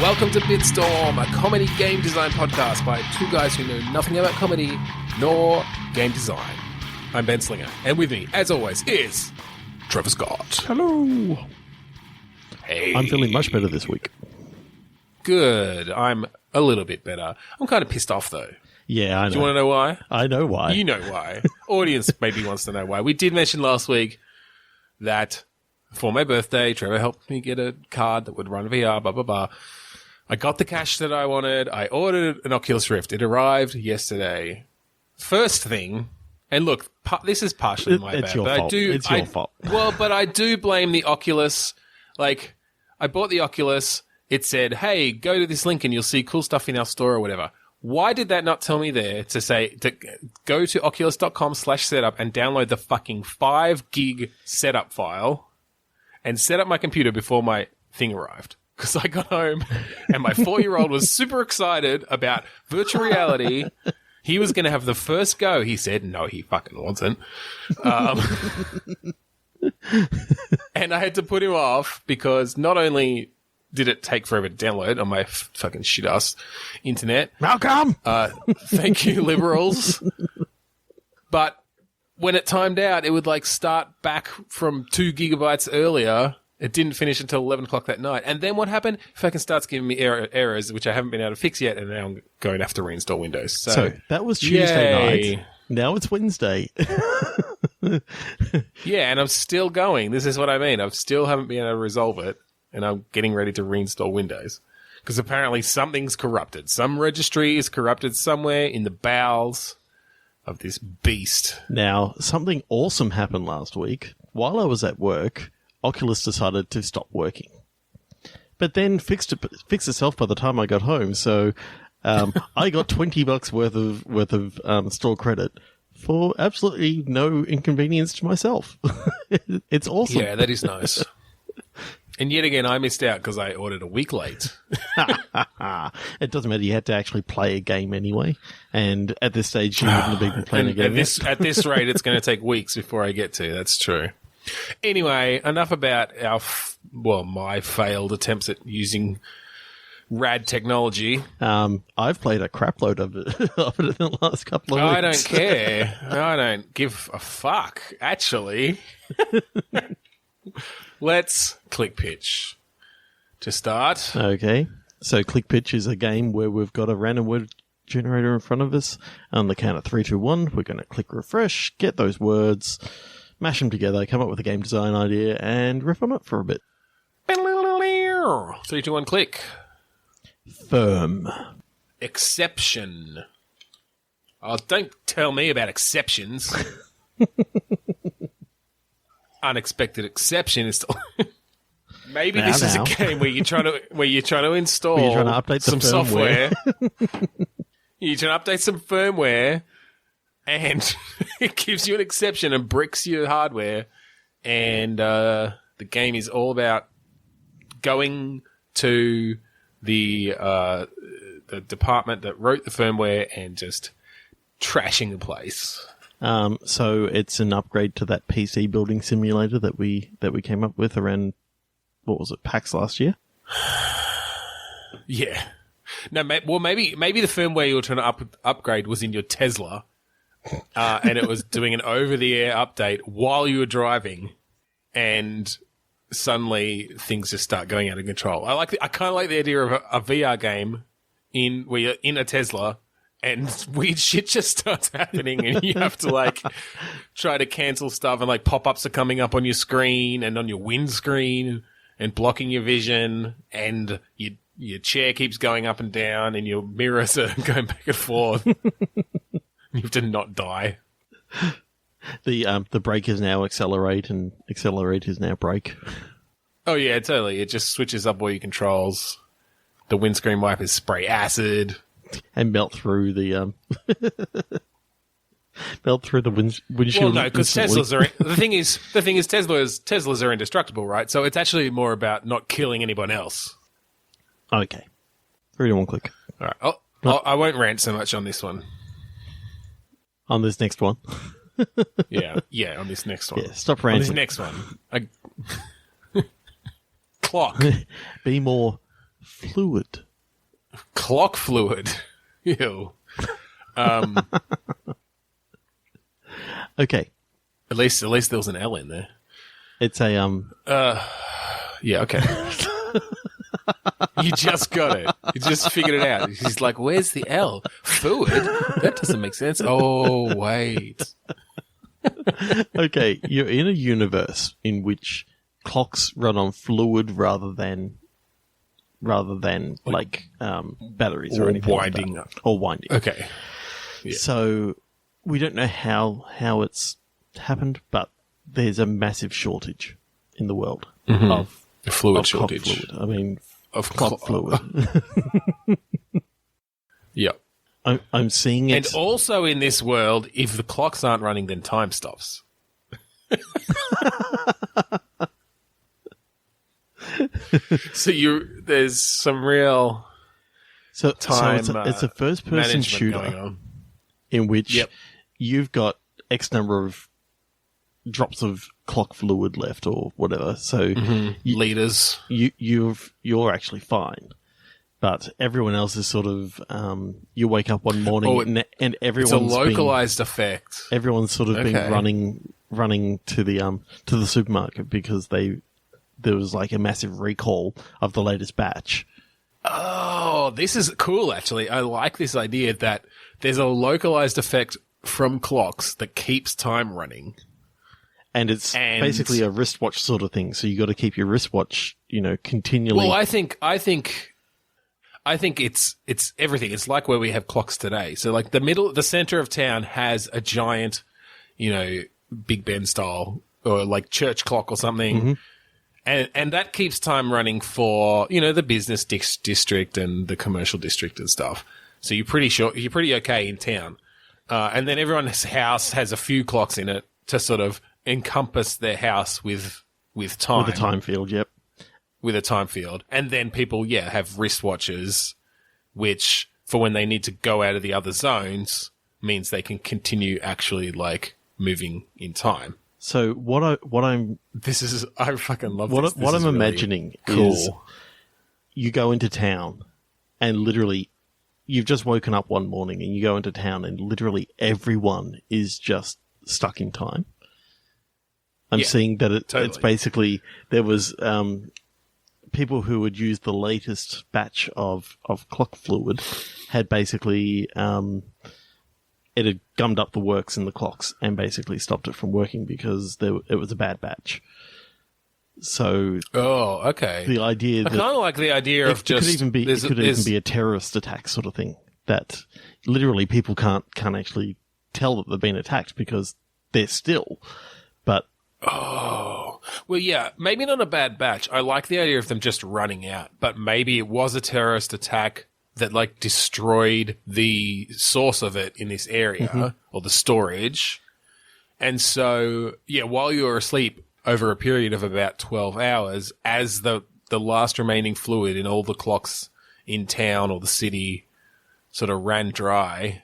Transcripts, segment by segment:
Welcome to Bitstorm, a comedy game design podcast by two guys who know nothing about comedy nor game design. I'm Ben Slinger, and with me, as always, is Trevor Scott. Hello. Hey. I'm feeling much better this week. Good. I'm a little bit better. I'm kind of pissed off, though. Yeah, I know. Do you want to know why? I know why. You know why. Audience maybe wants to know why. We did mention last week that for my birthday, Trevor helped me get a card that would run VR, blah, blah, blah. I got the cash that I wanted. I ordered an Oculus Rift. It arrived yesterday. First thing, and look, this is partially my bad. It's your but fault. It's your fault. Well, but I do blame the Oculus. Like, I bought the Oculus. It said, hey, go to this link and you'll see cool stuff in our store or whatever. Why did that not tell me there to say, to go to oculus.com/setup and download the fucking 5 gig setup file and set up my computer before my thing arrived? Because I got home and my 4-year-old was super excited about virtual reality. He was going to have the first go. He said, no, he fucking wasn't. And I had to put him off because not only did it take forever to download on my fucking shit-ass internet. Malcolm! Thank you, liberals. But when it timed out, it would like start back from 2 gigabytes earlier. It didn't finish until 11 o'clock that night. And then what happened? Fucking starts giving me errors, which I haven't been able to fix yet, and now I'm going to have to reinstall Windows. So that was Tuesday yay. night. Now it's Wednesday. Yeah, and I'm still going. This is what I mean. I still haven't been able to resolve it, and I'm getting ready to reinstall Windows. Because apparently something's corrupted. Some registry is corrupted somewhere in the bowels of this beast. Now, something awesome happened last week. While I was at work, Oculus decided to stop working. But then fixed itself by the time I got home. So I got $20 worth of store credit for absolutely no inconvenience to myself. It's awesome. Yeah, that is nice. And yet again, I missed out because I ordered a week late. It doesn't matter. You had to actually play a game anyway. And at this stage, you wouldn't have been playing a game. At this rate, it's going to take weeks before I get to. That's true. Anyway, enough about my failed attempts at using rad technology. I've played a crapload of it in the last couple of weeks. I don't care. I don't give a fuck, actually. Let's click pitch to start. Okay. So click pitch is a game where we've got a random word generator in front of us. On the count of 3, 2, 1, we're going to click refresh, get those words, mash them together, come up with a game design idea, and riff on it for a bit. 3, 2, 1, click. Firm. Exception. Oh, don't tell me about exceptions. Unexpected exception is still. Maybe this is a game where you're trying to install you're trying to update some software. You're trying to update some firmware, and it gives you an exception and bricks your hardware. And the game is all about going to the department that wrote the firmware and just trashing the place. So it's an upgrade to that PC building simulator that we came up with around, what was it, PAX last year? Yeah. No, maybe the firmware you were trying to upgrade was in your Tesla, and it was doing an over-the-air update while you were driving, and suddenly things just start going out of control. I kind of like the idea of a VR game where you're in a Tesla and weird shit just starts happening and you have to like try to cancel stuff and like pop-ups are coming up on your screen and on your windscreen and blocking your vision, and your chair keeps going up and down and your mirrors are going back and forth. You have to not die. The brake is now accelerate and accelerate is now brake. Oh yeah, totally. It just switches up all your controls. The windscreen wipers spray acid and melt through the windshield. Well, no, because Teslas are. The thing is, Teslas are indestructible, right? So it's actually more about not killing anyone else. Okay. 3 to 1 click. All right. I won't rant so much on this one. On this next one. Yeah, on this next one. Yeah, stop ranting. On this next one. Clock. Be more fluid. Clock fluid. Ew. Okay. At least there was an L in there. It's a Yeah, okay. You just got it. You just figured it out. He's like, where's the L? Fluid? That doesn't make sense. Oh, wait. okay, you're in a universe in which clocks run on fluid rather than like batteries or anything winding like that. Or winding. Okay. Yeah. So we don't know how it's happened, but there's a massive shortage in the world of A fluid of clock shortage. fluid. I mean, Of clock fluid. Yep. I'm seeing it. And also in this world, if the clocks aren't running, then time stops. So there's some real time it's a first-person management shooter going on. in which Yep. you've got X number of drops of clock fluid left or whatever. So Leaders. you're actually fine, but everyone else is sort of you wake up one morning and It's a everyone's localized effect. everyone's sort of been Okay. running to the supermarket because there was like a massive recall of the latest batch. Oh, this is cool, actually. I like this idea that there's a localized effect from clocks that keeps time running. And it's And- basically a wristwatch sort of thing. So you got to keep your wristwatch, continually. Well, I think it's everything. It's like where we have clocks today. So like the center of town has a giant, Big Ben style or like church clock or something. And that keeps time running for, the business district and the commercial district and stuff. So you're pretty okay in town. And then everyone's house has a few clocks in it to sort of encompass their house with time. with a time field, yep. With a time field. And then people, have wristwatches, which for when they need to go out of the other zones means they can continue actually like moving in time. So I fucking love what this. what This I'm is really imagining cool. is you go into town and literally you've just woken up one morning and you go into town and literally everyone is just stuck in time. I'm Yeah, seeing that it's totally. basically there was people who would use the latest batch of clock fluid had basically it had gummed up the works in the clocks and basically stopped it from working because it was a bad batch. So Oh, okay. the idea I that kind of like the idea of it just could even be a terrorist attack sort of thing that literally people can't actually tell that they've been attacked because they're still. But well, yeah, maybe not a bad batch. I like the idea of them just running out, but maybe it was a terrorist attack that like destroyed the source of it in this area or the storage. And so, while you were asleep over a period of about 12 hours, as the last remaining fluid in all the clocks in town or the city sort of ran dry,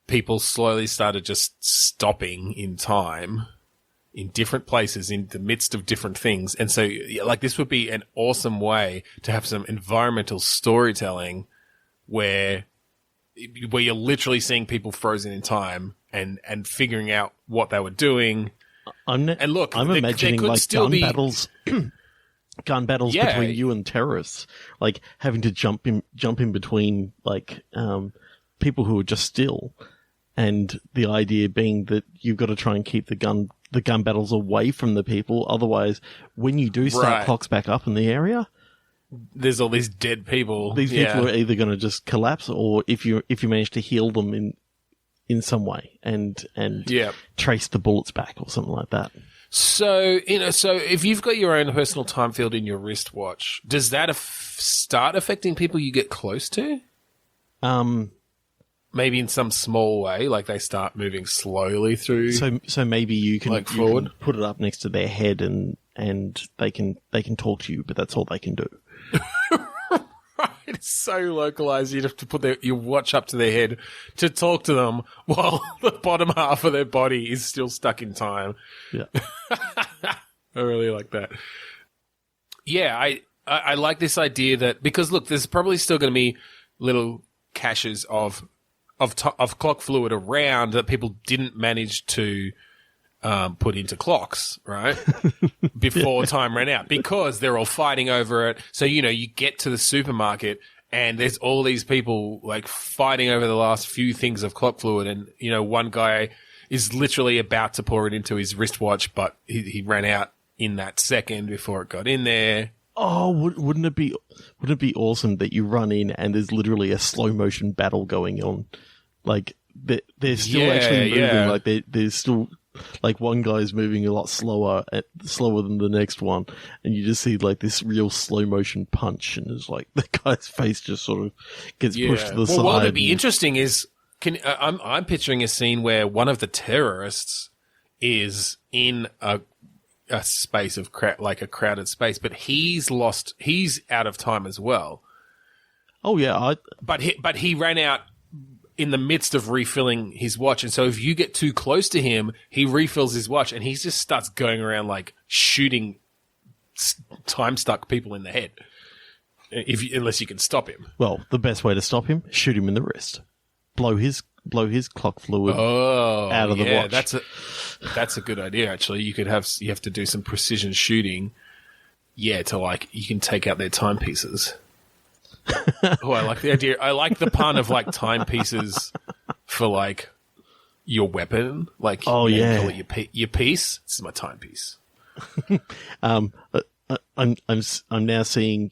people slowly started just stopping in time in different places in the midst of different things. And so like this would be an awesome way to have some environmental storytelling where you're literally seeing people frozen in time and figuring out what they were doing. I'm imagining could like still gun be- battles, gun battles Yeah. between you and terrorists, like having to jump in between like people who are just still, and the idea being that you've got to try and keep the gun battles away from the people. Otherwise, when you do start Right. clocks back up in the area, There's all these dead people. these people are either going to just collapse, or if you manage to heal them in some way and Yeah. trace the bullets back or something like that. So, so if you've got your own personal time field in your wristwatch, does that start affecting people you get close to? Maybe in some small way, like they start moving slowly through. So maybe you can, Like you forward? can put it up next to their head and they can talk to you, but that's all they can do. It's so localized. You'd have to put your watch up to their head to talk to them while the bottom half of their body is still stuck in time. Yeah. I really like that. Yeah, I like this idea that, because look, there's probably still going to be little caches of clock fluid around that people didn't manage to put into clocks, right? Before time ran out, because they're all fighting over it. So, you get to the supermarket and there's all these people like fighting over the last few things of clock fluid. And, one guy is literally about to pour it into his wristwatch, but he ran out in that second before it got in there. Oh, wouldn't it be awesome that you run in and there's literally a slow motion battle going on? Like they're still actually moving. Yeah. Like there's still like one guy's moving a lot slower than the next one, and you just see like this real slow motion punch, and it's like the guy's face just sort of gets pushed to the side. Well, what would be interesting is, I'm picturing a scene where one of the terrorists is in a space of like a crowded space, but he's out of time as well. Oh yeah, but he ran out in the midst of refilling his watch, and so if you get too close to him, he refills his watch, and he just starts going around like shooting time stuck people in the head. Unless you can stop him. Well, the best way to stop him: shoot him in the wrist, blow his clock fluid out of the watch. That's a good idea. Actually, you have to do some precision shooting. Yeah, you can take out their timepieces. Oh, I like the idea. I like the pun of like timepieces for like your weapon. Like, oh yeah, call it your piece. This is my timepiece. I'm now seeing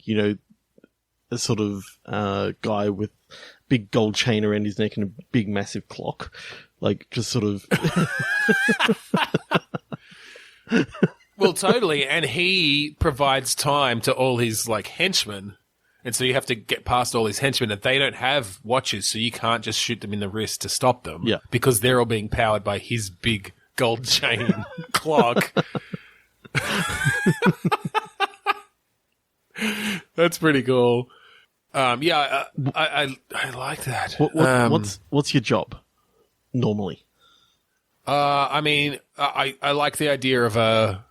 a sort of guy with big gold chain around his neck and a big massive clock, like just sort of. Well, totally, and he provides time to all his like henchmen. And so you have to get past all these henchmen, and they don't have watches, so you can't just shoot them in the wrist to stop them. Yeah. Because they're all being powered by his big gold chain clock. That's pretty cool. I like that. What's your job normally? I mean, I like the idea of a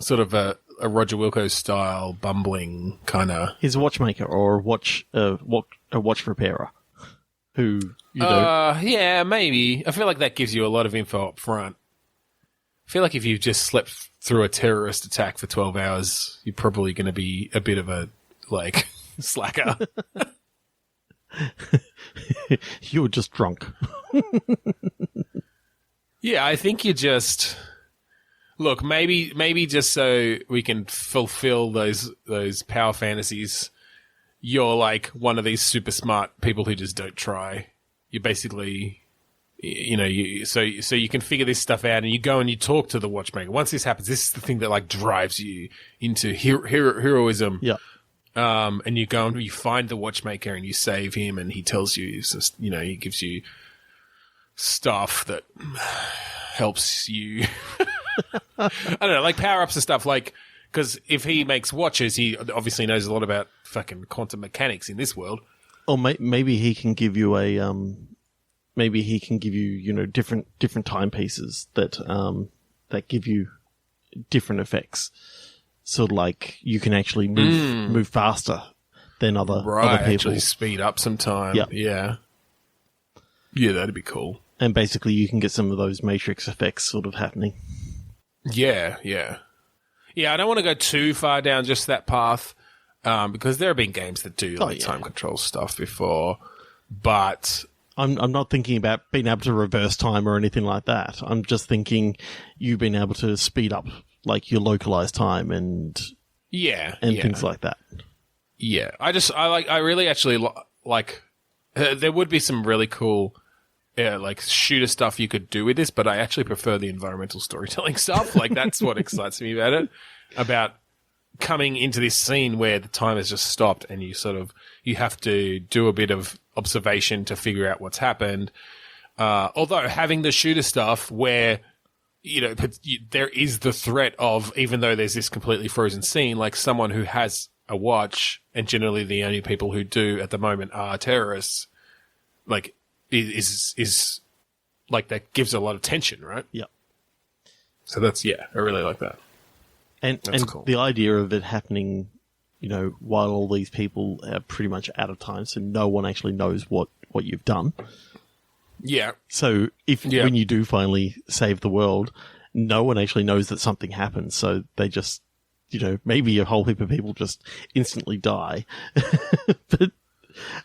sort of a Roger Wilco style bumbling kind of. He's a watchmaker or a watch repairer. Who yeah, maybe. I feel like that gives you a lot of info up front. I feel like if you've just slept through a terrorist attack for 12 hours, you're probably going to be a bit of a like slacker. You were just drunk. Yeah, I think you just look. Maybe just so we can fulfill those power fantasies. You're like one of these super smart people who just don't try. You basically, so you can figure this stuff out, and you go and you talk to the watchmaker. Once this happens, this is the thing that like drives you into heroism. Yeah. And you go and you find the watchmaker and you save him, and he tells you, he gives you stuff that helps you. I don't know, like power-ups and stuff, like, because if he makes watches, he obviously knows a lot about fucking quantum mechanics in this world. Or maybe he can give you different timepieces that give you different effects. So like you can actually move faster than other people. Actually speed up some time. Yep. Yeah. Yeah, that'd be cool. And basically you can get some of those matrix effects sort of happening. Yeah, yeah. Yeah, I don't want to go too far down just that path, because there have been games that do time control stuff before, but I'm not thinking about being able to reverse time or anything like that. I'm just thinking you being able to speed up like your localized time and things like that. Yeah, I really actually like. There would be some really cool, like shooter stuff you could do with this, but I actually prefer the environmental storytelling stuff. Like that's what excites me about it. About coming into this scene where the time has just stopped, and you have to do a bit of observation to figure out what's happened. Although having the shooter stuff where there is the threat of, even though there's this completely frozen scene, like someone who has a watch, and generally the only people who do at the moment are terrorists, like is like that gives a lot of tension, right? Yeah. So I really like that. And cool. The idea of it happening while all these people are pretty much out of time, so no one actually knows what you've done. Yeah. So when you do finally save the world, no one actually knows that something happened. So they just, maybe a whole heap of people just instantly die. But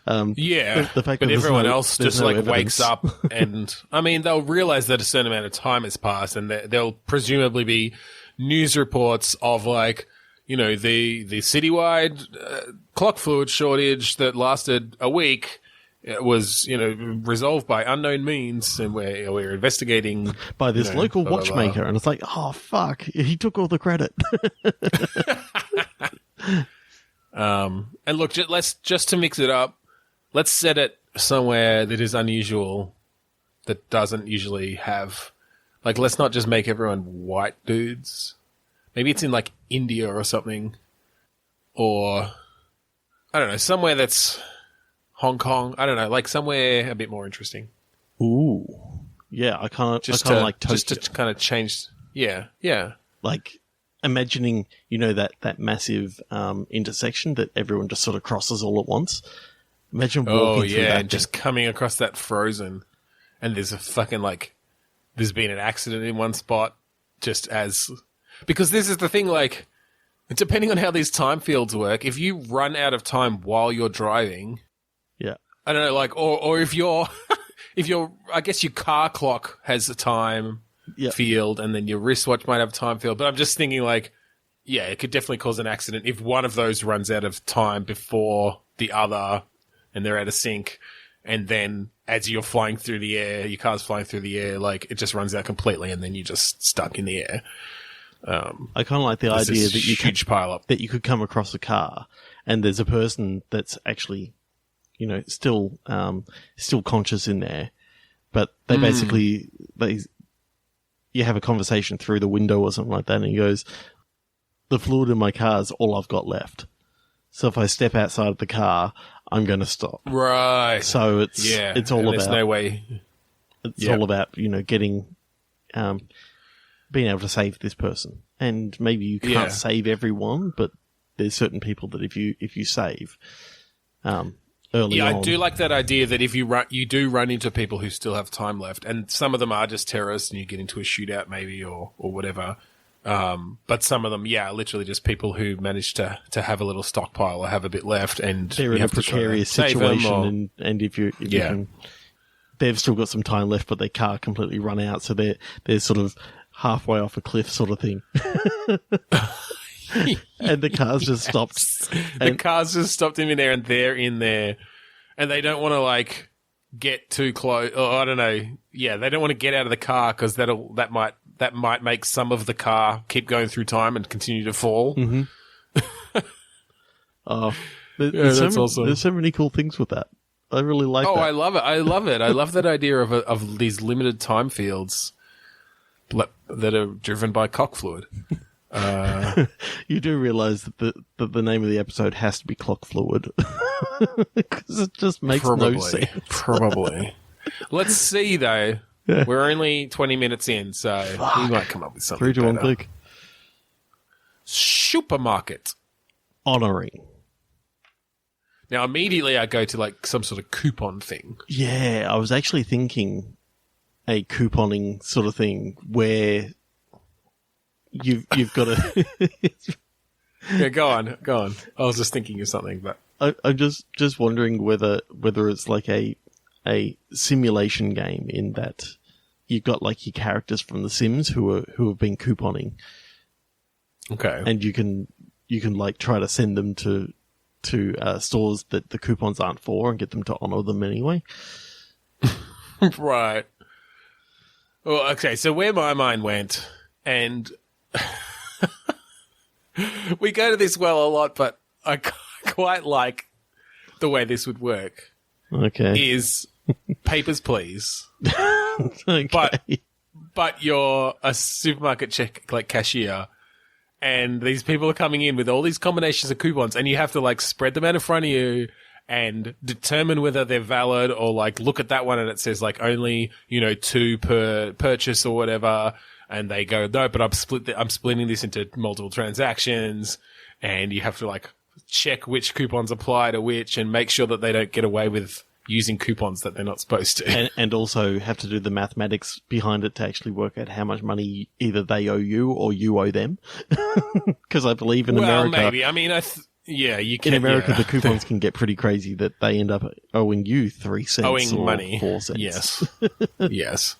the fact but that everyone else just evidence. wakes up, and I mean they'll realize that a certain amount of time has passed, and there'll presumably be news reports of the citywide clock fluid shortage that lasted a week. It was, resolved by unknown means, and we're investigating by this local blah, blah, watchmaker, blah. and it's like, oh fuck, he took all the credit. And look, just to mix it up, let's set it somewhere that is unusual, that doesn't usually have, let's not just make everyone white dudes. Maybe it's in India or something, or I don't know, somewhere that's Hong Kong. I don't know, somewhere a bit more interesting. Ooh, yeah, I kind of like Tokyo. Just to kind of change. Yeah. Imagining, that massive intersection that everyone just sort of crosses all at once. Imagine walking through that. And just coming across that frozen, and there's a fucking there's been an accident in one spot, because this is the thing, depending on how these time fields work, if you run out of time while you're driving, yeah, I don't know, or if you're, I guess your car clock has a time field, and then your wristwatch might have a time field. But I'm just thinking, it could definitely cause an accident if one of those runs out of time before the other, and they're out of sync. And then as you're flying through the air, your car's flying through the air, it just runs out completely, and then you're just stuck in the air. I kind of like the idea that you could come across a car, and there's a person that's actually, still conscious in there, but they basically you have a conversation through the window or something like that, and he goes, "The fluid in my car is all I've got left. So if I step outside of the car, I'm going to stop." Right. So it's all about. There's no way. It's all about getting, being able to save this person, and maybe you can't save everyone, but there's certain people that if you save, early on. I do like that idea that if you do run into people who still have time left, and some of them are just terrorists, and you get into a shootout maybe or whatever. But some of them, literally just people who manage to have a little stockpile or have a bit left, and they're in a precarious situation, and if you can, they've still got some time left, but their car completely run out, so they're sort of halfway off a cliff, sort of thing. And the car's just stopped. The car's just stopped in there, and they're in there, and they don't want to get too close. Or I don't know. Yeah, they don't want to get out of the car because that might make some of the car keep going through time and continue to fall. Mm-hmm. There's awesome. There's so many cool things with that. I really like that. I love it. I love it. I love that idea of these limited time fields that are driven by cock fluid. You do realize that the name of the episode has to be Clock Fluid. Because it just makes no sense. Probably. Let's see, though. Yeah. We're only 20 minutes in, so we might come up with something 3, 2, 1, better. click. Supermarket. Honoring. Now, immediately I go to some sort of coupon thing. Yeah, I was actually thinking a couponing sort of thing where you've got to... Yeah, go on. I was just thinking of something, but I'm just wondering whether it's like a simulation game in that you've got your characters from The Sims who have been couponing. Okay. And you can try to send them to stores that the coupons aren't for and get them to honor them anyway. Right. Well, okay, so where my mind went, and we go to this well a lot, but I quite like the way this would work. Okay. Is Papers, Please. Okay. But you're a supermarket cashier, and these people are coming in with all these combinations of coupons, and you have to spread them out in front of you and determine whether they're valid, or look at that one and it says only 2 per purchase or whatever, and they go, no, but I'm splitting this into multiple transactions, and you have to check which coupons apply to which and make sure that they don't get away with using coupons that they're not supposed to. And also have to do the mathematics behind it to actually work out how much money either they owe you or you owe them. Because I believe in America... maybe. I mean, you can. In America, yeah. the coupons can get pretty crazy that they end up owing you 3 cents Owing or money. 4 cents. Yes. Yes.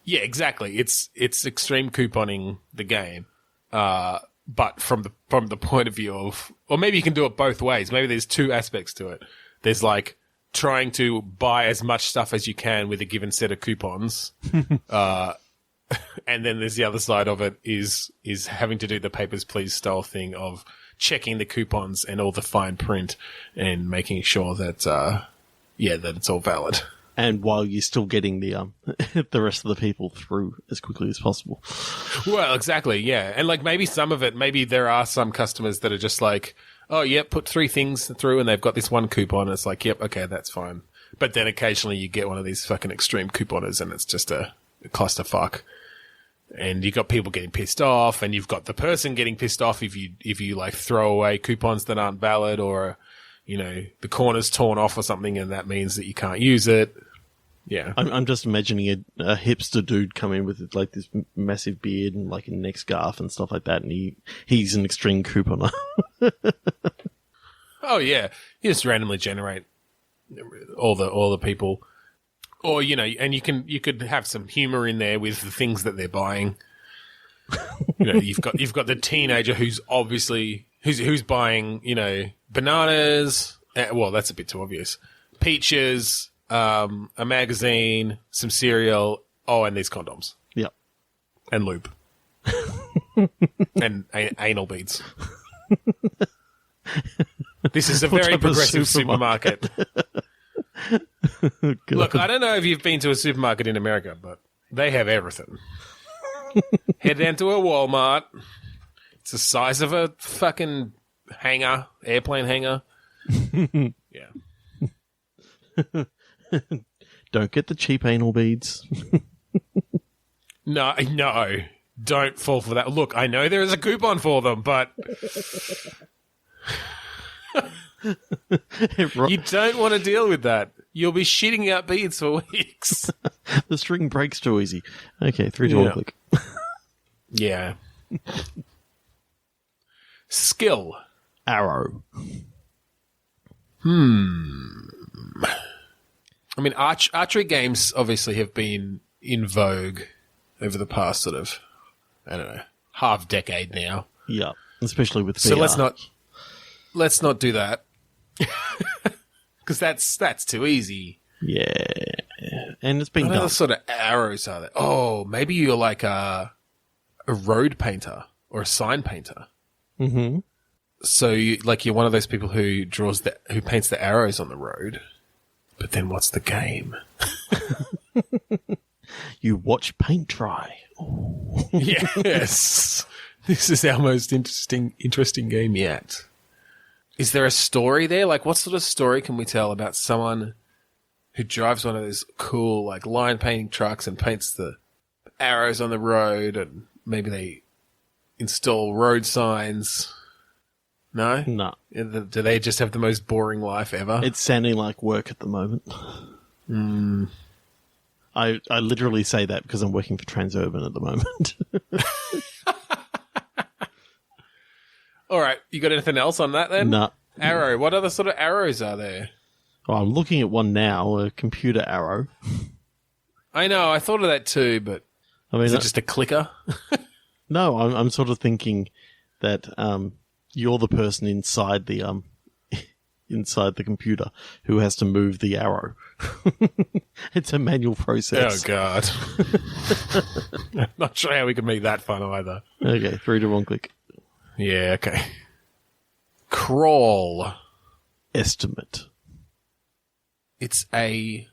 Yeah, exactly. It's extreme couponing the game. But from the point of view of... Or maybe you can do it both ways. Maybe there's 2 aspects to it. There's like trying to buy as much stuff as you can with a given set of coupons. And then there's the other side of it is having to do the Papers, Please style thing of checking the coupons and all the fine print and making sure that, that it's all valid. And while you're still getting the the rest of the people through as quickly as possible. Well, exactly, yeah. And like maybe some of it, maybe there are some customers that are just like, oh, yep, put 3 things through and they've got this one coupon. And it's like, yep, okay, that's fine. But then occasionally you get one of these fucking extreme couponers and it's just a clusterfuck. And you've got people getting pissed off and you've got the person getting pissed off if you like throw away coupons that aren't valid or, you know, the corner's torn off or something and that means that you can't use it. Yeah. I'm just imagining a hipster dude come in with like this massive beard and like a neck scarf and stuff like that, and he's an extreme couponer. Oh yeah, you just randomly generate all the people, or you know, and you could have some humor in there with the things that they're buying. You know, you've got the teenager who's obviously who's buying, you know, bananas. Well, that's a bit too obvious. Peaches. A magazine, some cereal, and these condoms. Yep. And lube. And anal beads. This is a very progressive supermarket. Look, I don't know if you've been to a supermarket in America, but they have everything. Head down to a Walmart. It's the size of a fucking hangar, airplane hangar. Yeah. Don't get the cheap anal beads. No, don't fall for that. Look, I know there is a coupon for them, but you don't want to deal with that. You'll be shitting out beads for weeks. The string breaks too easy. Okay, 3, 2, 1, click. Yeah. Skill. Arrow. I mean, archery games obviously have been in vogue over the past sort of, I don't know, half decade now. Yeah, especially with VR. So let's not do that. Because that's too easy. Yeah. And it's been What done. other sort of arrows are there? Oh, maybe you're like a road painter or a sign painter. Mm-hmm. So you're one of those people who paints the arrows on the road. But then what's the game? You watch paint dry. Yes. This is our most interesting game yet. Is there a story there? Like, what sort of story can we tell about someone who drives one of those cool, like, line painting trucks and paints the arrows on the road, and maybe they install road signs? No? No. Do they just have the most boring life ever? It's sounding like work at the moment. I literally say that because I'm working for Transurban at the moment. All right. You got anything else on that then? No. Arrow. What other sort of arrows are there? Oh, I'm looking at one now, a computer arrow. I know. I thought of that too, but I mean, is it just a clicker? No, I'm sort of thinking that you're the person inside the computer who has to move the arrow. It's a manual process. Oh, God. I'm not sure how we can make that fun either. Okay, 3, 2, 1, click. Yeah, okay. Crawl. Estimate. It's a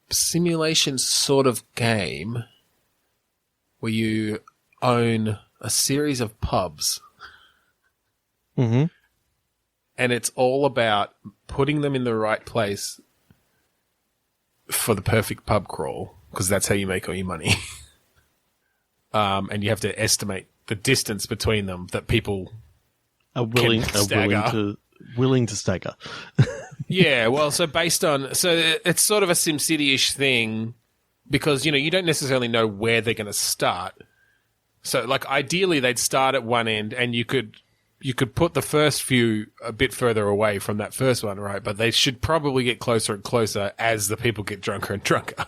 simulation sort of game where you own a series of pubs. Mm-hmm. And it's all about putting them in the right place for the perfect pub crawl, because that's how you make all your money. And you have to estimate the distance between them that people are willing stagger. to stagger. Yeah, well, so it's sort of a SimCity-ish thing because, you don't necessarily know where they're going to start. So, like, ideally they'd start at one end and you could put the first few a bit further away from that first one, right? But they should probably get closer and closer as the people get drunker and drunker.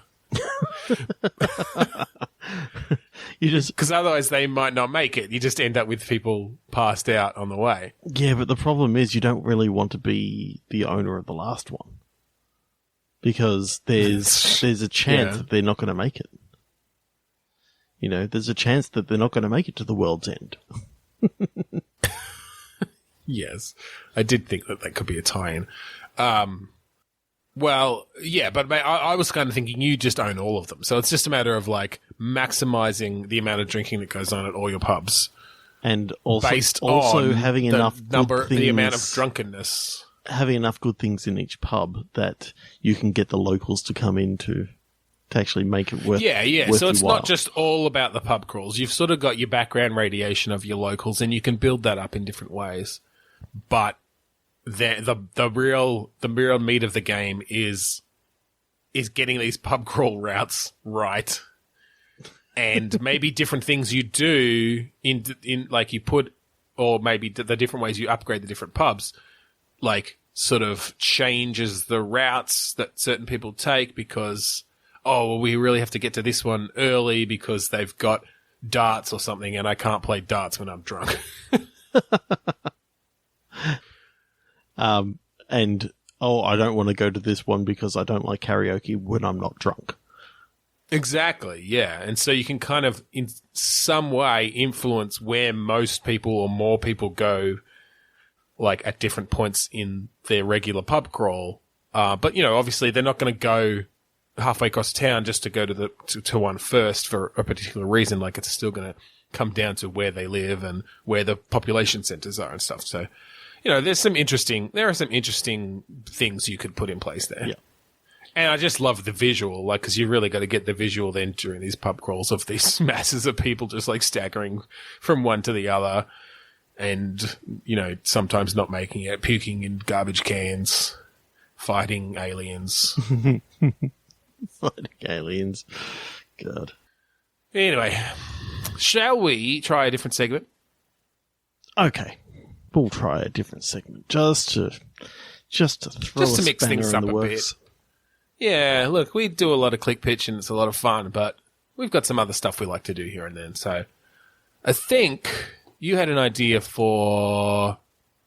Because otherwise they might not make it. You just end up with people passed out on the way. Yeah, but the problem is you don't really want to be the owner of the last one because there's a chance that they're not going to make it. There's a chance that they're not going to make it to the world's end. Yes, I did think that could be a tie-in. Well, yeah, but I was kind of thinking you just own all of them. So it's just a matter of, like, maximizing the amount of drinking that goes on at all your pubs. And also, based on having enough good things, the amount of drunkenness. Having enough good things in each pub that you can get the locals to come in to actually make it worth Yeah. So it's not just all about the pub crawls. You've sort of got your background radiation of your locals, and you can build that up in different ways. But the real meat of the game is getting these pub crawl routes right, and maybe different things you do in like you put, or maybe the different ways you upgrade the different pubs, like sort of changes the routes that certain people take because we really have to get to this one early because they've got darts or something, and I can't play darts when I'm drunk. I don't want to go to this one because I don't like karaoke when I'm not drunk. Exactly, yeah. And so you can kind of, in some way, influence where most people or more people go, like, at different points in their regular pub crawl. But, obviously they're not going to go halfway across town just to go to one first for a particular reason. Like, it's still going to come down to where they live and where the population centers are and stuff. So, there are some interesting things you could put in place there. Yeah. And I just love the visual, like, because you really got to get the visual then during these pub crawls of these masses of people just, like, staggering from one to the other and, sometimes not making it, puking in garbage cans, fighting aliens. Fighting aliens. God. Anyway, shall we try a different segment? Okay. We'll try a different segment just to throw just to mix things up a bit. Yeah, look, we do a lot of click pitch and it's a lot of fun, but we've got some other stuff we like to do here and then. So I think you had an idea for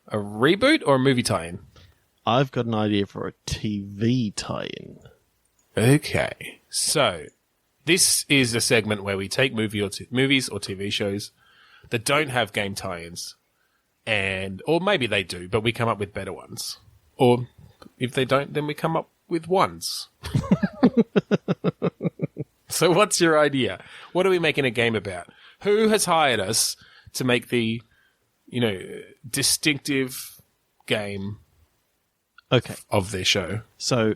a reboot or a movie tie-in. I've got an idea for a TV tie-in. Okay, so this is a segment where we take movies or TV shows that don't have game tie-ins. Or maybe they do, but we come up with better ones. Or if they don't, then we come up with ones. So what's your idea? What are we making a game about? Who has hired us to make the, distinctive game of their show? So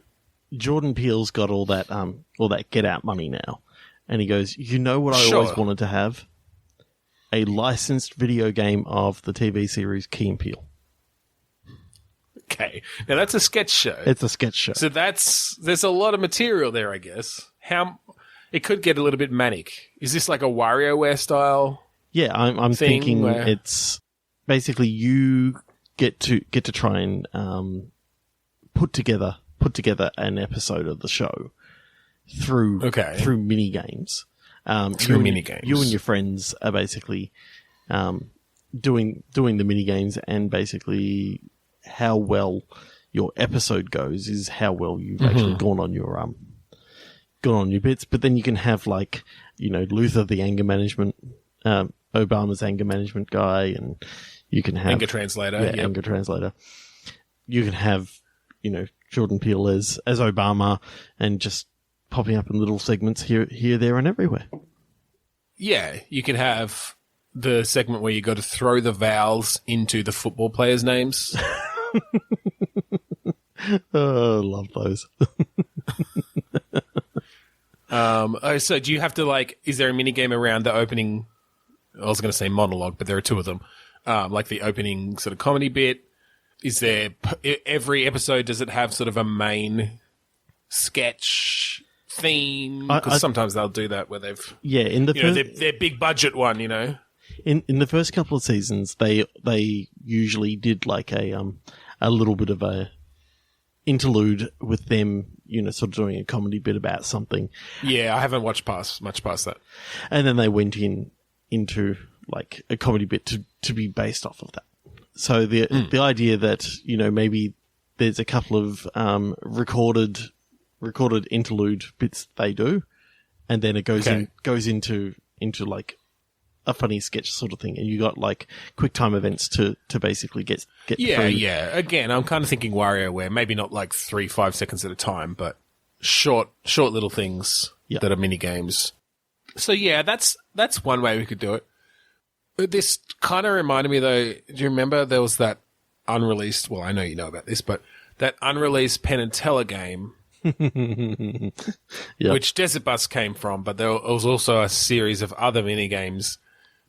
Jordan Peele's got all that Get Out money now. And he goes, what I always wanted to have? A licensed video game of the TV series Key and Peele. Okay. Now that's a sketch show. It's a sketch show. So there's a lot of material there, I guess. It could get a little bit manic. Is this like a WarioWare style? Yeah, I'm thinking it's basically you get to try and put together an episode of the show through mini games. Through mini games. You and your friends are basically doing the mini games, and basically how well your episode goes is how well you've actually gone on your bits. But then you can have Luther, the anger management, Obama's anger management guy, and you can have anger translator. Yeah, anger translator. You can have Jordan Peele as Obama, and just popping up in little segments here, there, and everywhere. Yeah, you can have the segment where you got to throw the vowels into the football players' names. Oh, love those. So do you have to is there a mini game around the opening? I was going to say monologue, but there are two of them. like the opening sort of comedy bit? Is there every episode? Does it have sort of a main sketch theme? Because sometimes they'll do that where they've in the their big budget one. In the first couple of seasons, they usually did like a little bit of a interlude with them, sort of doing a comedy bit about something. Yeah, I haven't watched much past that. And then they went into like a comedy bit to be based off of that. So the idea that, maybe there's a couple of recorded interlude bits they do, and then it goes into like a funny sketch sort of thing, and you got like quick time events to basically get through. Yeah. Again, I'm kind of thinking WarioWare, maybe not like 3-5 seconds at a time, but short little things that are mini games. So yeah, that's one way we could do it. This kind of reminded me, though, do you remember there was that unreleased, well, I know you know about this, but that unreleased Penn and Teller game, which Desert Bus came from, but there was also a series of other mini-games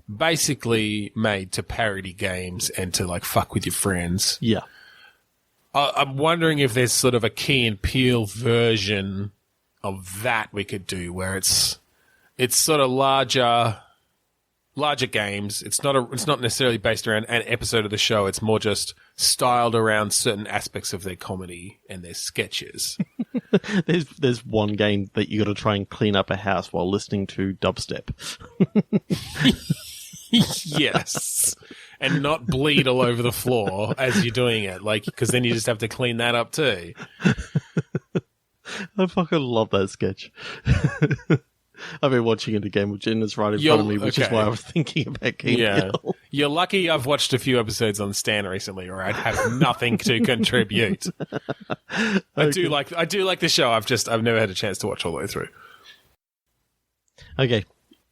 basically made to parody games and to, like, fuck with your friends. Yeah. I'm wondering if there's sort of a Key and Peele version of that we could do, where it's sort of larger games. It's not necessarily based around an episode of the show. It's more just styled around certain aspects of their comedy and their sketches. There's one game that you got to try and clean up a house while listening to dubstep. Yes. And not bleed all over the floor as you're doing it, like, because then you just have to clean that up too. I fucking love that sketch. I've been watching it again with Jenna's right in front of me, which is why I was thinking about Key and Peele. You're lucky I've watched a few episodes on Stan recently, or I'd have nothing to contribute. I do like the show. I've never had a chance to watch all the way through. Okay.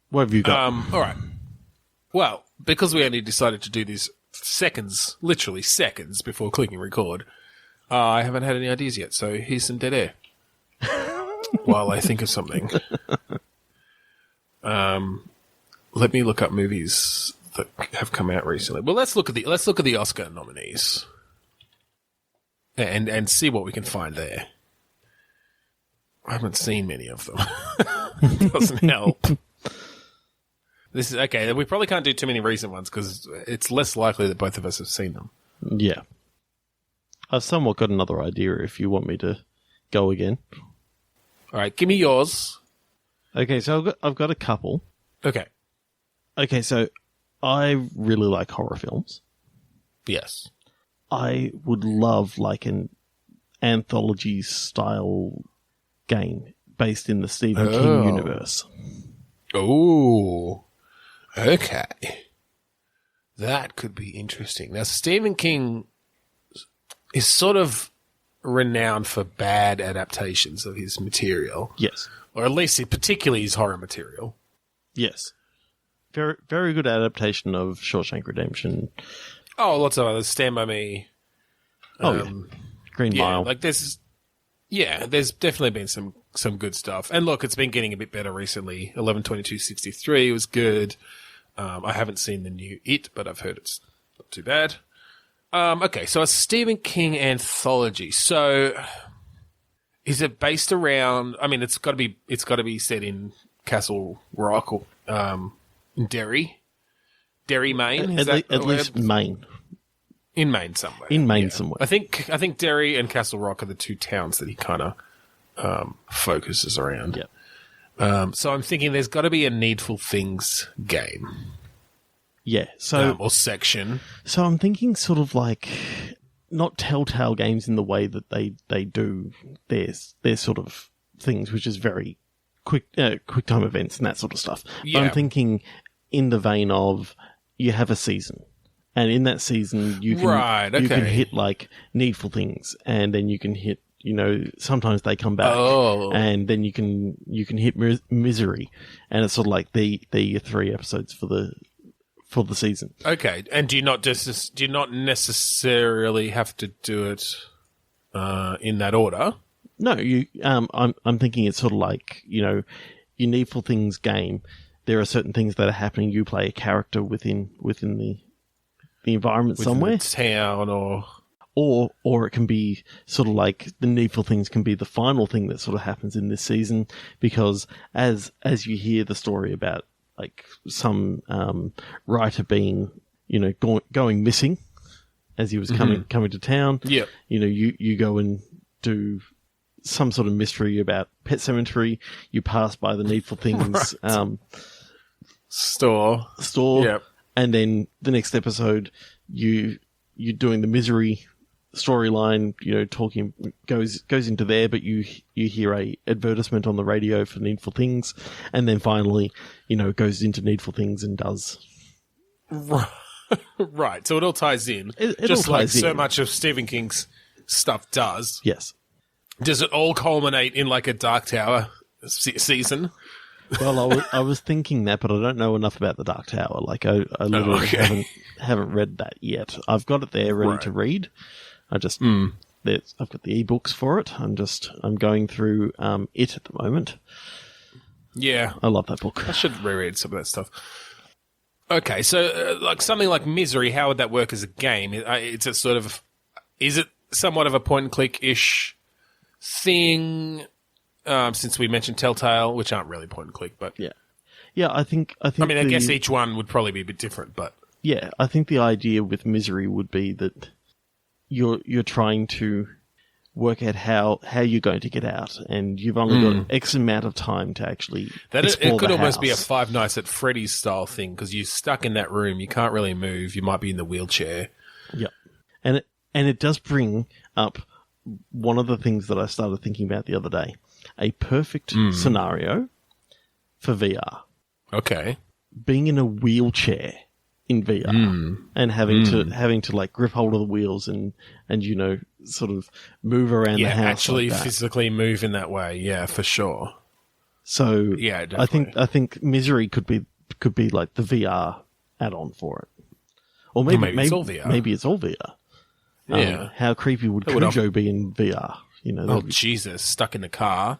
What have you got? All right. Well, because we only decided to do these literally seconds before clicking record, I haven't had any ideas yet, so here's some dead air. While I think of something. Let me look up movies that have come out recently. Well, let's look at the Oscar nominees and see what we can find there. I haven't seen many of them. Doesn't help. This is okay. We probably can't do too many recent ones because it's less likely that both of us have seen them. Yeah, I've somewhat got another idea if you want me to go again. All right, give me yours. Okay, so I've got a couple. Okay, so I really like horror films. Yes. I would love like an anthology style game based in the Stephen King universe. Oh, okay. That could be interesting. Now, Stephen King is sort of renowned for bad adaptations of his material. Yes. Or at least particularly his horror material. Yes. Very, very good adaptation of Shawshank Redemption. Oh, lots of others. Stand By Me. Green Mile. Like there's definitely been some good stuff. And look, it's been getting a bit better recently. 11/22/63 was good. I haven't seen the new It, but I've heard it's not too bad. Okay, so a Stephen King anthology. So is it based around? I mean, it's got to be set in Castle Rock or in Derry, Maine. At least Maine. In Maine somewhere. Somewhere. I think Derry and Castle Rock are the two towns that he kind of focuses around. Yeah. So I'm thinking there's got to be a Needful Things game. Yeah. So or section. So I'm thinking sort of like not Telltale games in the way that they do their sort of things, which is very quick time events and that sort of stuff. Yeah. But I'm thinking in the vein of you have a season. And in that season, you can you can hit like Needful Things, and then you can hit, sometimes they come back, and then you can hit Misery, and it's sort of like the 3 episodes for the season. Okay, and do you not necessarily have to do it in that order? No, I'm thinking it's sort of like your Needful Things game. There are certain things that are happening. You play a character within the environment Within somewhere. the town or... Or it can be sort of like the Needful Things can be the final thing that sort of happens in this season, because as you hear the story about like some writer being, you know, going missing as he was coming to town. Yeah. You know, you go and do some sort of mystery about Pet Sematary. You pass by the Needful Things store. Yep. And then the next episode you're doing the Misery storyline, you know, talking goes into there, but you hear a advertisement on the radio for Needful Things, and then finally, you know, goes into Needful Things and does. Right, so it all ties in. It just all like ties so in. much of Stephen King's stuff does. Yes. Does it all culminate in like a Dark Tower season? Well, I was thinking that, but I don't know enough about the Dark Tower. Like, I literally haven't read that yet. I've got it there ready to read. I just I've got the ebooks for it. I'm going through it at the moment. Yeah, I love that book. I should reread some of that stuff. Okay, so like something like Misery, how would that work as a game? Is it somewhat of a point and click ish thing? Since we mentioned Telltale, which aren't really point and click, but yeah, I think. I mean, I guess each one would probably be a bit different, but yeah, I think the idea with Misery would be that you're trying to work out how you're going to get out, and you've only got X amount of time to actually explore it could the almost be a house. Five Nights at Freddy's style thing, because you're stuck in that room, you can't really move, you might be in the wheelchair. Yep, and it does bring up one of the things that I started thinking about the other day: a perfect scenario for VR. Okay, being in a wheelchair in VR and having to like grip hold of the wheels and you know, sort of move around the house. Actually like that. physically move in that way, yeah, for sure. So Yeah, definitely. I think Misery could be like the VR add-on for it, or maybe it's all VR. Maybe it's all VR. Yeah. How creepy would Cujo be in VR? You know, Oh Jesus, stuck in the car.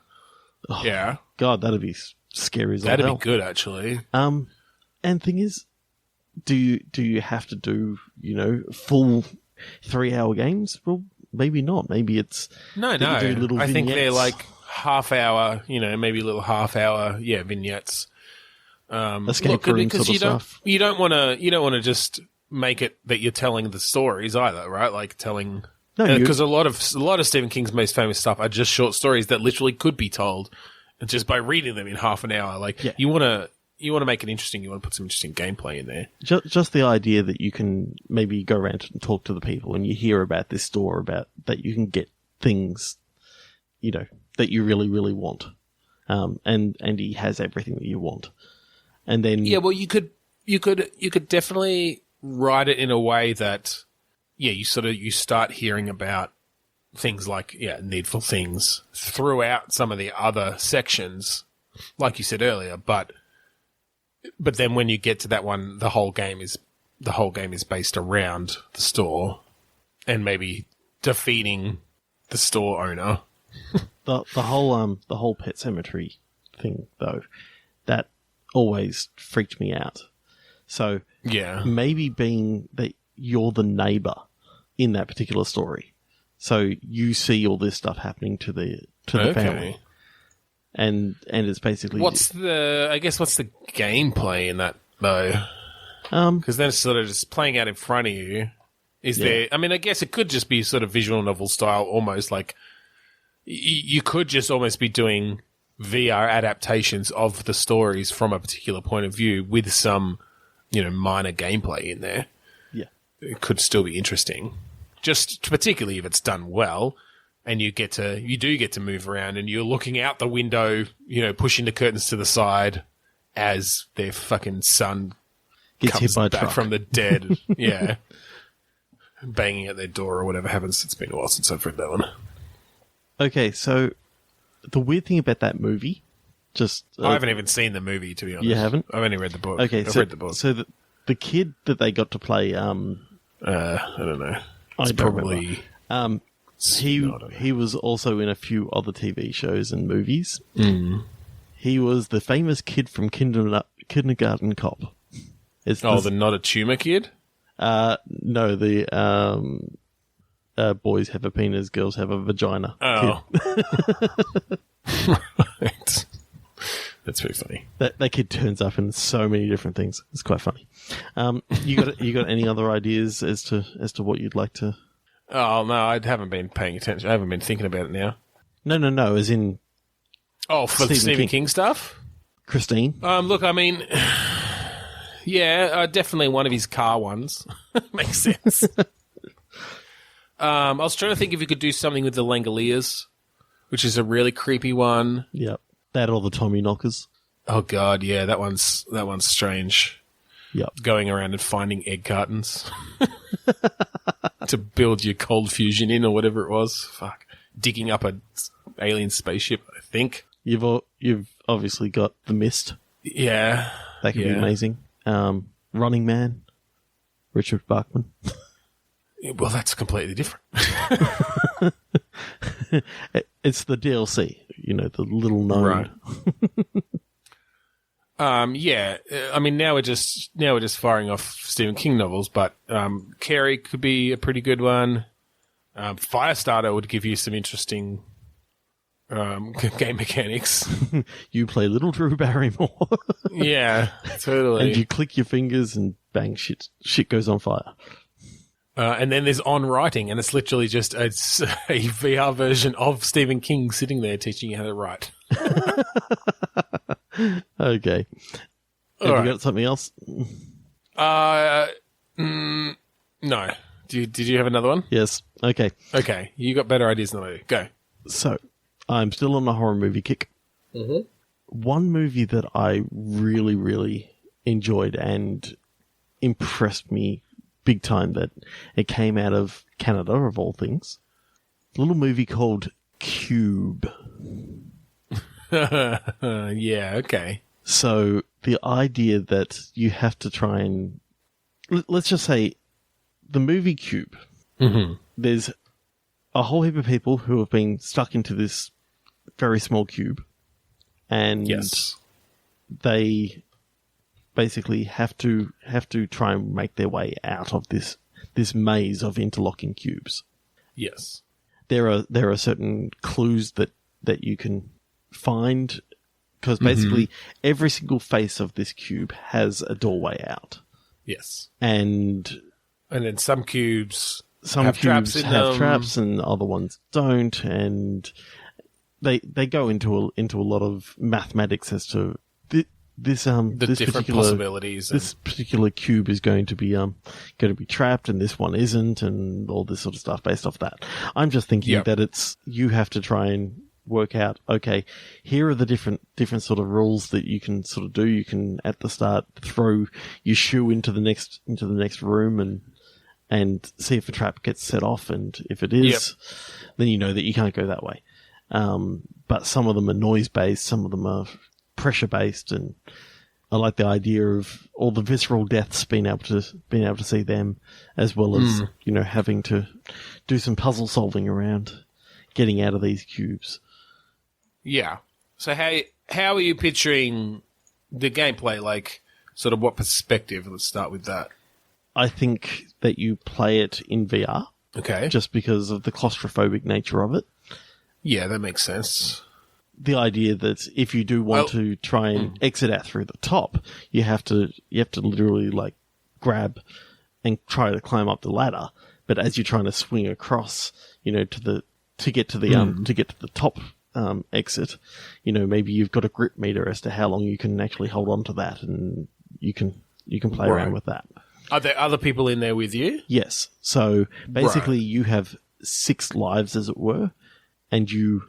Yeah, God, that'd be scary as all that'd hell. be good actually. And thing is, do you have to do, you know, full 3-hour games? Well, maybe not. Maybe it's No. that you do little I think they're vignettes. like half hour, you know, maybe little half hour, vignettes. Escape room because sort of stuff. You don't want to just make it that you're telling the stories either, right? Like telling because a lot of Stephen King's most famous stuff are just short stories that literally could be told just by reading them in half an hour. Like you want to make it interesting. You want to put some interesting gameplay in there. Just the idea that you can maybe go around and talk to the people, and you hear about this store, about that you can get things, you know, that you really, really want, and he has everything that you want, and then well, you could definitely write it in a way that you start hearing about things like Needful Things throughout some of the other sections, like you said earlier, but then when you get to that one, the whole game is based around the store and maybe defeating the store owner. the whole Pet Sematary thing though, that always freaked me out. So maybe being that you're the neighbor in that particular story, so you see all this stuff happening to the family. And it's basically what's the gameplay in that though? Because then it's sort of just playing out in front of you. Is there? I mean, I guess it could just be sort of visual novel style, almost like you could just almost be doing VR adaptations of the stories from a particular point of view with some, you know, minor gameplay in there. Yeah, it could still be interesting, just particularly if it's done well. And you do get to move around, and you're looking out the window, you know, pushing the curtains to the side as their fucking son gets comes hit by a back truck from the dead. Banging at their door or whatever happens. It's been a while since I've read that one. Okay, so the weird thing about that movie, I haven't even seen the movie, to be honest. You haven't? I've only read the book. Okay, I've read the book. So the kid that they got to play, I don't know. I don't probably remember. He was also in a few other TV shows and movies. He was the famous kid from Kindergarten Cop. the Not a Tumor Kid? No, the boys have a penis, girls have a vagina. Oh. Right. That's very funny. That kid turns up in so many different things. It's quite funny. You got any other ideas as to what you'd like to? Oh, no, I haven't been paying attention. I haven't been thinking about it now. No, as in... Oh, for the Stephen King stuff? Christine? Look, I mean... Yeah, definitely one of his car ones. Makes sense. I was trying to think if you could do something with the Langoliers, which is a really creepy one. Yep. That or the Tommy Knockers. Oh, God, yeah, that one's strange. Yep. Going around and finding egg cartons to build your cold fusion in or whatever it was. Fuck. Digging up a alien spaceship, I think. You've obviously got The Mist. Yeah. That could be amazing. Running Man. Richard Bachman. Well, that's completely different. It's the DLC, the little known. Right. Yeah. I mean, now we're just firing off Stephen King novels, but Carrie could be a pretty good one. Firestarter would give you some interesting game mechanics. You play little Drew Barrymore. Yeah, totally. And you click your fingers and bang, shit goes on fire. And then there's On Writing, and it's literally just a VR version of Stephen King sitting there teaching you how to write. Okay. Have you got something else? No. Did you have another one? Yes. Okay. Okay. You got better ideas than I do. Go. So, I'm still on the horror movie kick. Mm-hmm. One movie that I really, really enjoyed and impressed me big time that it came out of Canada, of all things. A little movie called Cube. Yeah, okay. So the idea that you have to try and... Let's just say the movie Cube. Mm-hmm. There's a whole heap of people who have been stuck into this very small cube. And yes, they basically have to try and make their way out of this maze of interlocking cubes. Yes. There are certain clues that you can find, because basically every single face of this cube has a doorway out. Yes. And then some cubes have traps and other ones don't, and they go into a lot of mathematics as to this different possibilities. This particular cube is going to be trapped, and this one isn't, and all this sort of stuff based off that. I'm just thinking that you have to try and work out, okay, here are the different sort of rules that you can sort of do. You can at the start throw your shoe into the next room and see if a trap gets set off, and if it is, then you know that you can't go that way. But some of them are noise based, some of them are pressure based, and I like the idea of all the visceral deaths, being able to see them, as well as having to do some puzzle solving around getting out of these cubes. Yeah. So how are you picturing the gameplay? Like, sort of what perspective? Let's start with that. I think that you play it in VR. Okay. Just because of the claustrophobic nature of it. Yeah, that makes sense. The idea that if you do want to try and exit out through the top, you have to literally like grab and try to climb up the ladder. But as you're trying to swing across, to get to the top exit, maybe you've got a grip meter as to how long you can actually hold on to that, and you can play around with that. Are there other people in there with you? Yes. So basically, you have 6 lives, as it were, and you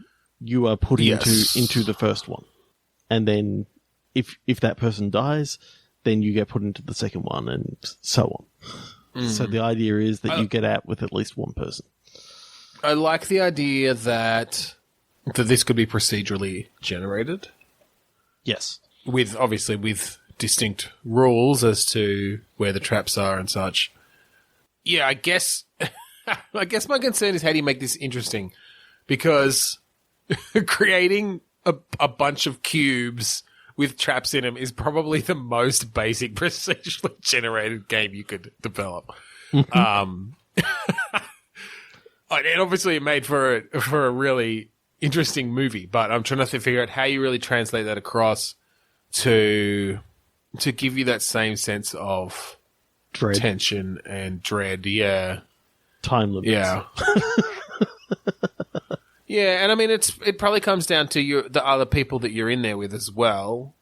are put into the first one, and then if that person dies, then you get put into the second one, and so on. So the idea is that you get out with at least one person. I like the idea that this could be procedurally generated. Yes, with distinct rules as to where the traps are and such. Yeah, I guess my concern is, how do you make this interesting? Because creating a bunch of cubes with traps in them is probably the most basic procedurally generated game you could develop. And obviously it made for a really interesting movie, but I'm trying to figure out how you really translate that across to give you that same sense of Dread. tension and dread. Yeah. Time limits. Yeah. Yeah, and I mean, it probably comes down to the other people that you're in there with as well.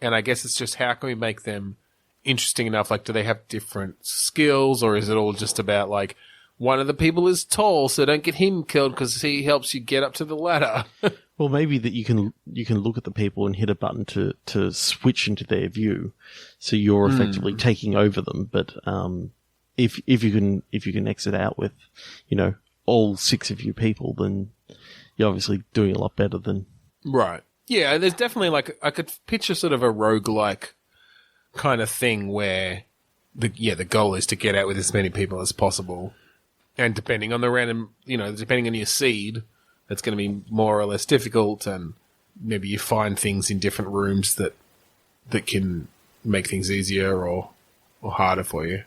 And I guess it's just how can we make them interesting enough? Like, do they have different skills, or is it all just about, like, one of the people is tall, so don't get him killed because he helps you get up to the ladder? Well, maybe that you can look at the people and hit a button to switch into their view, so you're effectively taking over them. But if you can exit out with, all 6 of you people, then you're obviously doing a lot better than... Right. Yeah, there's definitely, like, I could picture sort of a roguelike kind of thing where the goal is to get out with as many people as possible. And depending on the random, depending on your seed, that's going to be more or less difficult, and maybe you find things in different rooms that can make things easier or harder for you.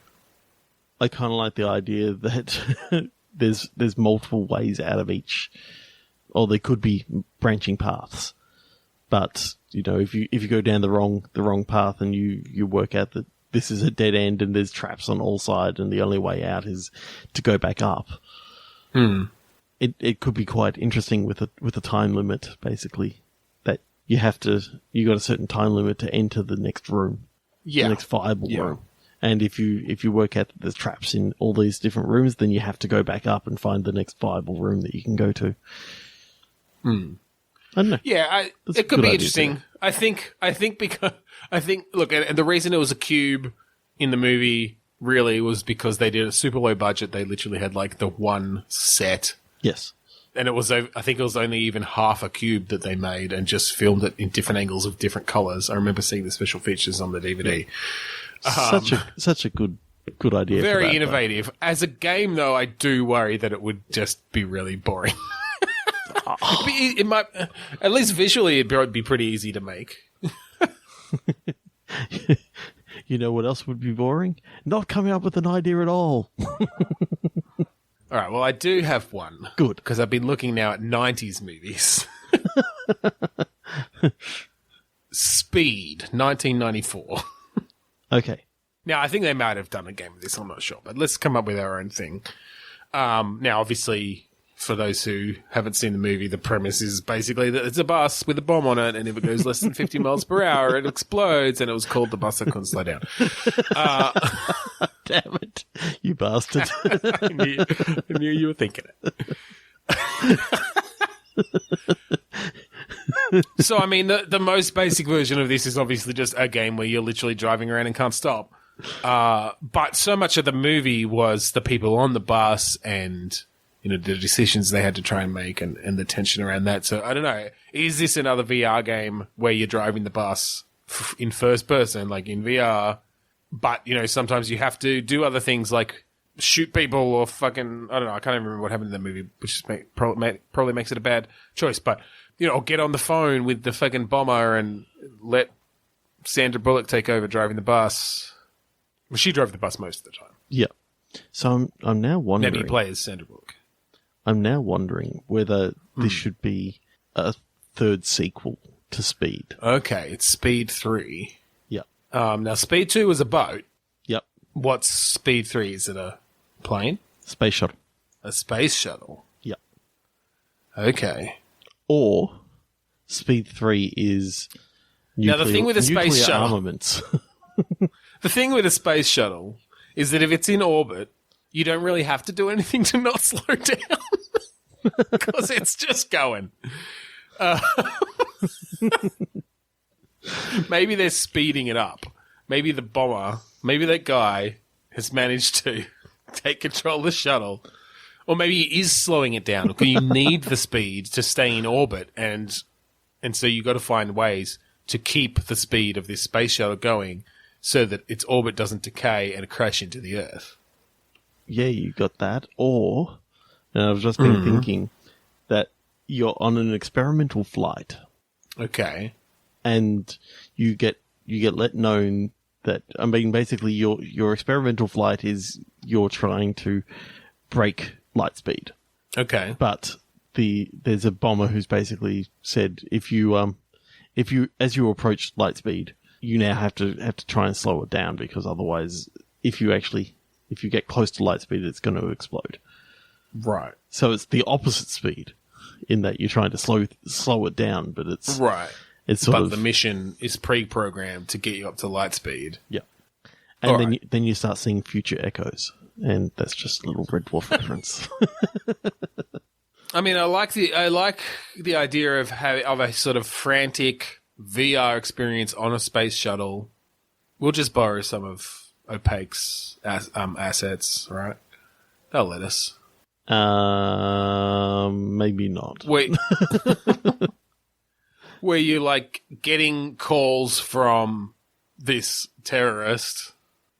I kind of like the idea that there's multiple ways out of each, or there could be branching paths. But if you go down the wrong path and you work out that this is a dead end and there's traps on all sides and the only way out is to go back up. It could be quite interesting with a time limit, basically, that you got a certain time limit to enter the next room, the next viable room. And if you work out that there's traps in all these different rooms, then you have to go back up and find the next viable room that you can go to. I don't know. Yeah, it could be interesting. I think look, and the reason it was a cube in the movie really was because they did a super low budget. They literally had like the one set. Yes. And I think it was only even half a cube that they made and just filmed it in different angles of different colors. I remember seeing the special features on the DVD. Such a good idea. Very innovative. Though. As a game, though, I do worry that it would just be really boring. It might, at least visually, it'd be pretty easy to make. You know what else would be boring? Not coming up with an idea at all. All right, well, I do have one. Good. Because I've been looking now at 90s movies. Speed, 1994. Okay. Now, I think they might have done a game of this, I'm not sure. But let's come up with our own thing. Now, obviously, for those who haven't seen the movie, the premise is basically that it's a bus with a bomb on it, and if it goes less than 50 miles per hour, it explodes, and it was called the bus that couldn't slow down. Damn it, you bastard. I knew you were thinking it. So, I mean, the most basic version of this is obviously just a game where you're literally driving around and can't stop. But so much of the movie was the people on the bus and... the decisions they had to try and make and the tension around that. So, I don't know. Is this another VR game where you're driving the bus in first person, like in VR? But, sometimes you have to do other things like shoot people or fucking... I don't know. I can't even remember what happened in the movie, which probably makes it a bad choice. But, or get on the phone with the fucking bomber and let Sandra Bullock take over driving the bus. Well, she drove the bus most of the time. Yeah. So I'm now wondering... Nebby plays Sandra Bullock. I'm now wondering whether this should be a third sequel to Speed. Okay, it's Speed 3. Yep. Now, Speed 2 was a boat. Yep. What's Speed 3? Is it a plane? Space shuttle. A space shuttle? Yep. Okay. Or Speed 3 is nuclear, now, the thing with a space shuttle, armaments. The thing with a space shuttle is that if it's in orbit, you don't really have to do anything to not slow down because it's just going. Maybe they're speeding it up. Maybe the bomber, maybe that guy has managed to take control of the shuttle. Or maybe he is slowing it down because you need the speed to stay in orbit. And so you've got to find ways to keep the speed of this space shuttle going so that its orbit doesn't decay and crash into the Earth. Yeah, you got that. Or, and I've just been thinking that you're on an experimental flight. Okay. and you get let known that, I mean, basically your experimental flight is you're trying to break light speed. Okay. But there's a bomber who's basically said if you as you approach light speed, you now have to try and slow it down, because otherwise if you get close to light speed, it's going to explode. Right. So it's the opposite speed in that you're trying to slow it down, but it's right. It's sort but of the mission is pre-programmed to get you up to light speed. Yeah. And All then right. then you start seeing future echoes, and that's just a little Red Dwarf reference. I mean, I like the idea of a sort of frantic VR experience on a space shuttle. We'll just borrow some of Opaque's assets, right? They'll let us. Maybe not. Wait. Where you like getting calls from this terrorist,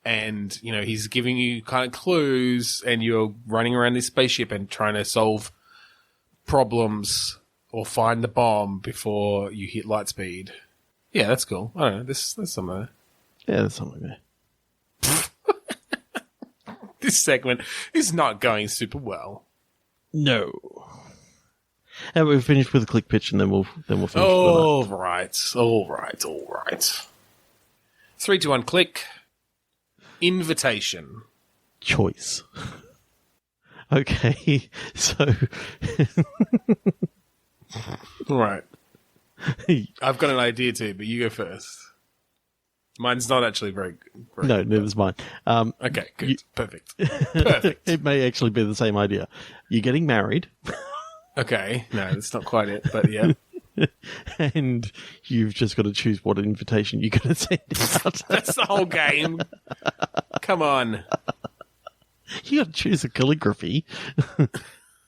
and he's giving you kind of clues, and you're running around this spaceship and trying to solve problems or find the bomb before you hit light speed. Yeah, that's cool. I don't know. There's something there. Yeah, there's something there. This segment is not going super well. No. And we've finished with a click pitch, and then we'll finish. All right. 3, 2, 1, click. Invitation. Choice. Okay, so Right. I've got an idea too, but you go first. Mine's not actually very no, neither's mine. Okay, good. Perfect. It may actually be the same idea. You're getting married. Okay. No, that's not quite it, but yeah. And you've just got to choose what invitation you're going to send out. That's the whole game. Come on. You got to choose a calligraphy.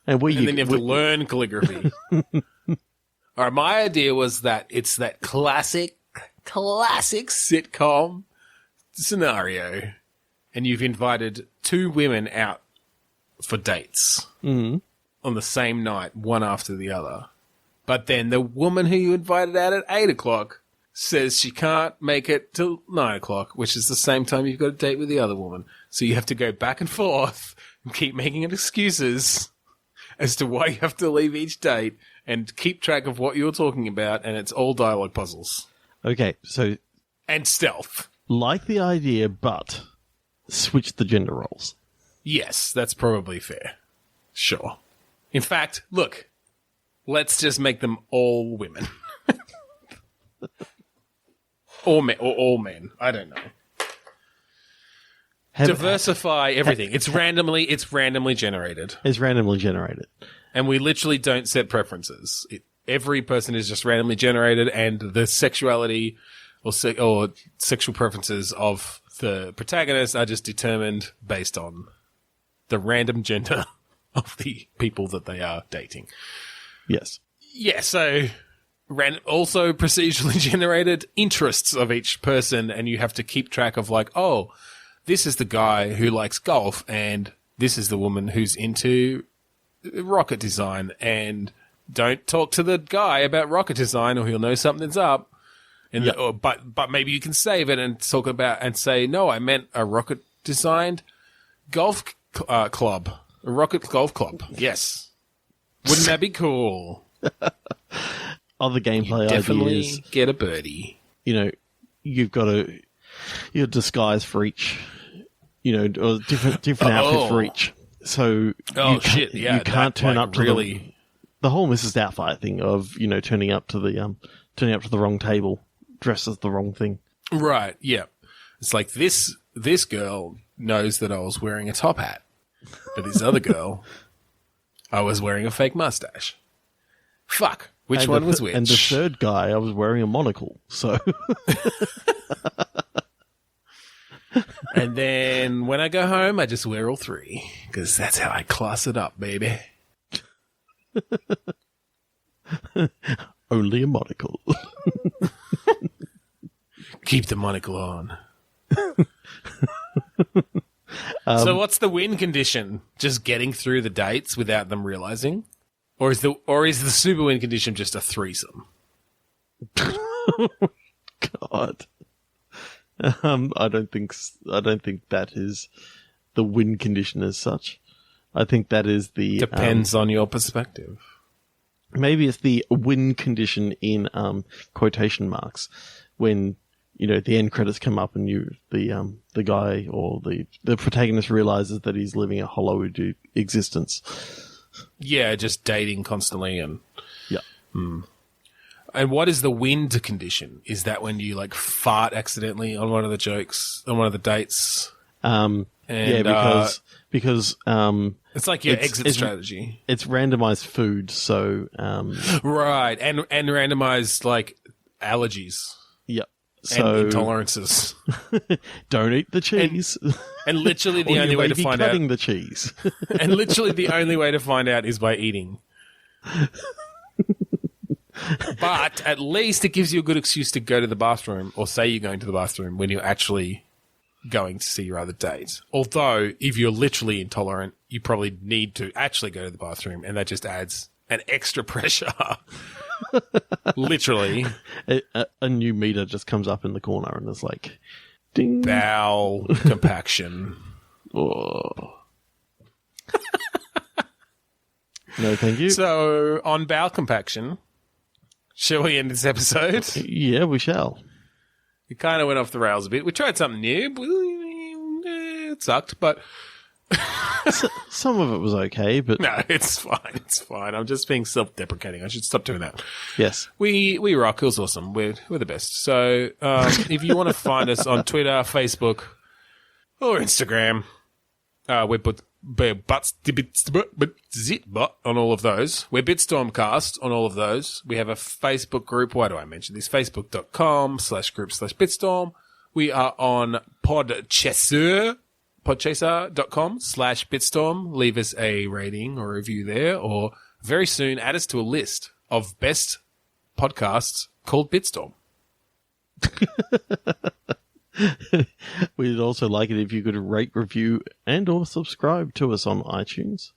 And then you have to learn calligraphy. All right, my idea was that it's that classic sitcom scenario, and you've invited 2 women out for dates on the same night, one after the other. But then the woman who you invited out at 8 o'clock says she can't make it till 9 o'clock, which is the same time you've got a date with the other woman. So you have to go back and forth and keep making excuses as to why you have to leave each date and keep track of what you're talking about, and it's all dialogue puzzles. Okay, so And stealth. like the idea, but switch the gender roles. Yes, that's probably fair. Sure. In fact, look, let's just make them all women. Or all men. I don't know. Diversify everything. It's randomly generated. It's randomly generated. And we literally don't set preferences. Every person is just randomly generated, and the sexuality or sexual preferences of the protagonist are just determined based on the random gender of the people that they are dating. Yes. Yeah, so also procedurally generated interests of each person, and you have to keep track of like, oh, this is the guy who likes golf, and this is the woman who's into rocket design, and don't talk to the guy about rocket design or he'll know something's up. And but maybe you can save it and talk about and say, no, I meant a rocket designed golf club, a rocket golf club. Yes. Wouldn't that be cool? Other gameplay Definitely ideas. Get a birdie. You've got your disguise for each, or different outfit for each. So you can't turn up to really the whole Mrs. Doubtfire thing of turning up to the wrong table, dressed as the wrong thing. Right. Yeah. It's like this girl knows that I was wearing a top hat, but this other girl, I was wearing a fake mustache. Fuck. Which one was which? And the third guy, I was wearing a monocle. So. And then when I go home, I just wear all 3 because that's how I class it up, baby. Only a monocle. Keep the monocle on. So what's the win condition? Just getting through the dates without them realizing? Or is the super win condition just a threesome? God. I don't think that is the win condition as such. I think that is the Depends on your perspective. maybe it's the win condition in quotation marks when the end credits come up and the guy or the protagonist realizes that he's living a hollow existence. Yeah, just dating constantly and. Yeah. And what is the wind condition? Is that when you like fart accidentally on one of the jokes, on one of the dates? Because it's like your exit strategy. It's randomized food, so Right, and randomized like allergies yeah. and So intolerances. don't eat the cheese. And literally the or only you way may to be find out cutting the cheese. and literally the only way to find out is by eating. But at least it gives you a good excuse to go to the bathroom or say you're going to the bathroom when you're actually going to see your other date. Although, if you're literally intolerant, you probably need to actually go to the bathroom, and that just adds an extra pressure. Literally. A new meter just comes up in the corner and it's like, ding. Bowel compaction. Oh. No, thank you. So, on bowel compaction, shall we end this episode? Yeah, we shall. We kind of went off the rails a bit. We tried something new. But it sucked, but Some of it was okay, but no, it's fine. It's fine. I'm just being self-deprecating. I should stop doing that. yes. We rock. It was awesome. We're the best. So if you want to find us on Twitter, Facebook, or Instagram, we're on all of those. We're Bitstormcast on all of those. We have a Facebook group. Why do I mention this? Facebook.com/group/Bitstorm. We are on podchaser.com/Bitstorm. Leave us a rating or review there, or very soon add us to a list of best podcasts called Bitstorm. We'd also like it if you could rate, review, and or subscribe to us on iTunes.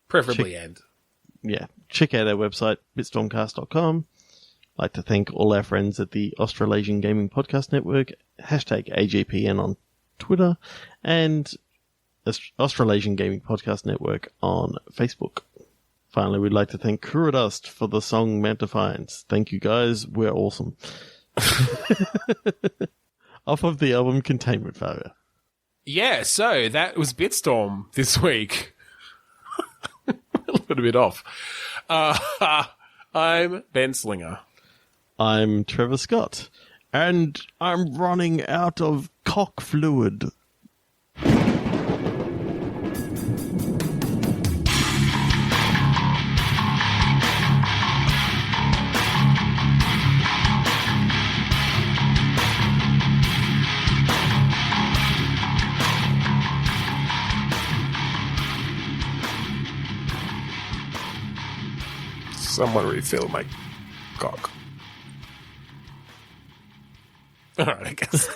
Preferably end. Yeah, check out our website, bitstormcast.com. I'd like to thank all our friends at the Australasian Gaming Podcast Network, #AGPN on Twitter, and Australasian Gaming Podcast Network on Facebook. Finally, we'd like to thank Kuradust for the song Mantifiance. Thank you guys, we're awesome. Off of the album Containment Failure. Yeah, so that was Bitstorm this week. A little bit off. I'm Ben Slinger. I'm Trevor Scott, and I'm running out of cock fluid. Someone refill my cock. All right, I guess.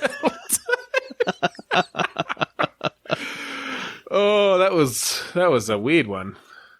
Oh, that was a weird one.